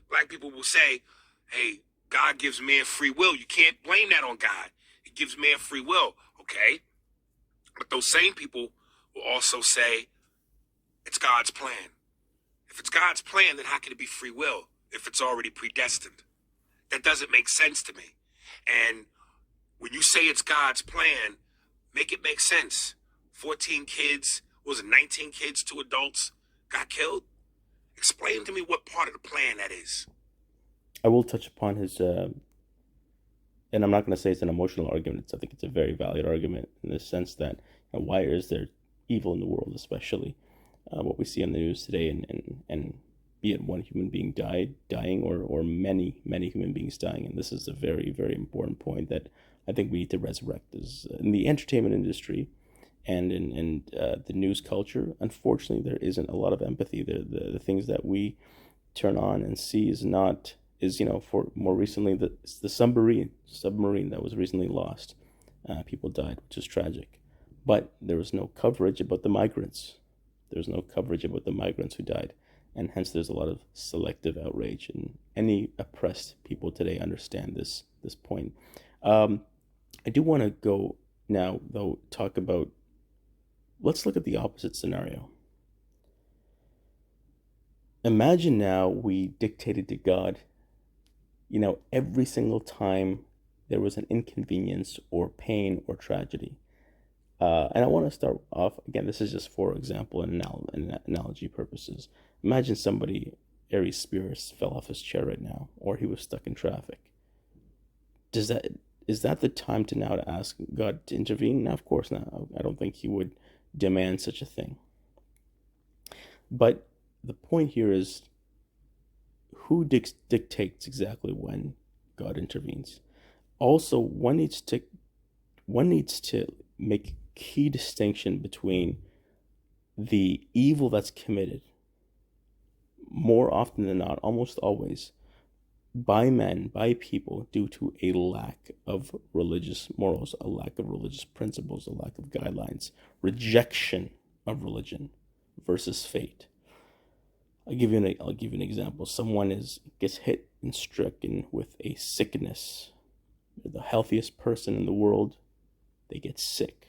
black people will say, hey, God gives man free will. You can't blame that on God. He gives man free will, okay? But those same people will also say it's God's plan. If it's God's plan, then how can it be free will if it's already predestined? That doesn't make sense to me. And when you say it's God's plan, make it make sense. 14 kids, what was it, 19 kids, 2 adults got killed? Explain to me what part of the plan that is. I will touch upon his, and I'm not going to say it's an emotional argument. I think it's a very valid argument in the sense that why is there evil in the world, especially what we see on the news today, and be it one human being dying or many human beings dying. And this is a very, very important point that I think we need to resurrect. Is in the entertainment industry and in the news culture, unfortunately, there isn't a lot of empathy. The things that we turn on and see is for more recently the submarine that was recently lost. People died, which is tragic. But there was no coverage about the migrants. There was no coverage about the migrants who died. And hence there's a lot of selective outrage. And any oppressed people today understand this point. I do want to go now, though, talk about, let's look at the opposite scenario. Imagine now we dictated to God, every single time there was an inconvenience or pain or tragedy. And I want to start off, again, this is just for example and analogy purposes. Imagine somebody, Aries spirits, fell off his chair right now, or he was stuck in traffic. Is that the time to ask God to intervene? Now, of course not. I don't think he would demand such a thing. But the point here is, who dictates exactly when God intervenes? Also, one needs to make key distinction between the evil that's committed, more often than not, almost always, by men, by people, due to a lack of religious morals, a lack of religious principles, a lack of guidelines, rejection of religion versus fate. I'll give you an example. Someone gets hit and stricken with a sickness. They're the healthiest person in the world. They get sick.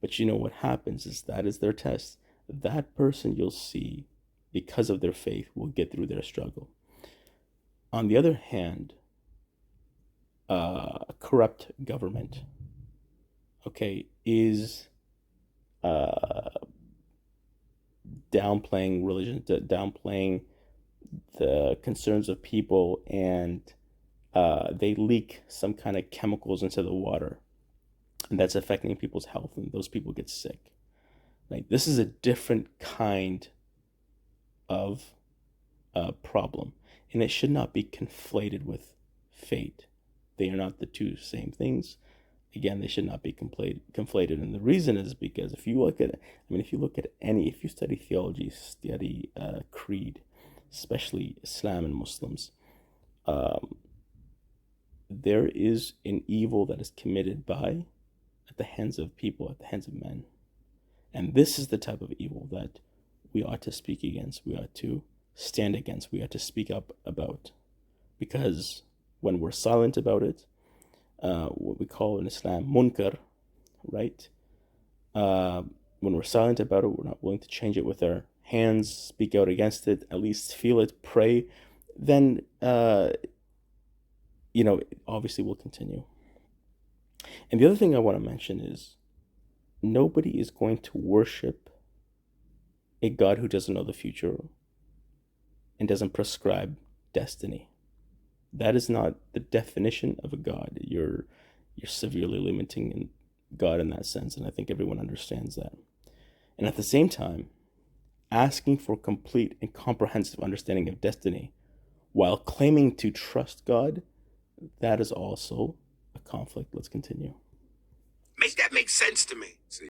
But what happens is that is their test. That person, you'll see, because of their faith, will get through their struggle. On the other hand, a corrupt government, is downplaying religion, downplaying the concerns of people, and they leak some kind of chemicals into the water, and that's affecting people's health, and those people get sick. Right? This is a different kind of problem, and it should not be conflated with fate. They are not the two same things. Again, they should not be conflated, and the reason is because if you study theology, study creed, especially Islam and Muslims, there is an evil that is committed at the hands of people, at the hands of men. And this is the type of evil that we ought to speak against, we ought to stand against, we ought to speak up about. Because when we're silent about it, what we call in Islam munkar, right? When we're silent about it, we're not willing to change it with our hands, speak out against it, at least feel it, pray, then, obviously we'll continue. And the other thing I want to mention is, nobody is going to worship a God who doesn't know the future and doesn't prescribe destiny. That is not the definition of a God. You're severely limiting God in that sense, and I think everyone understands that. And at the same time, asking for complete and comprehensive understanding of destiny while claiming to trust God, that is also a conflict. Let's continue. Make that make sense to me. See?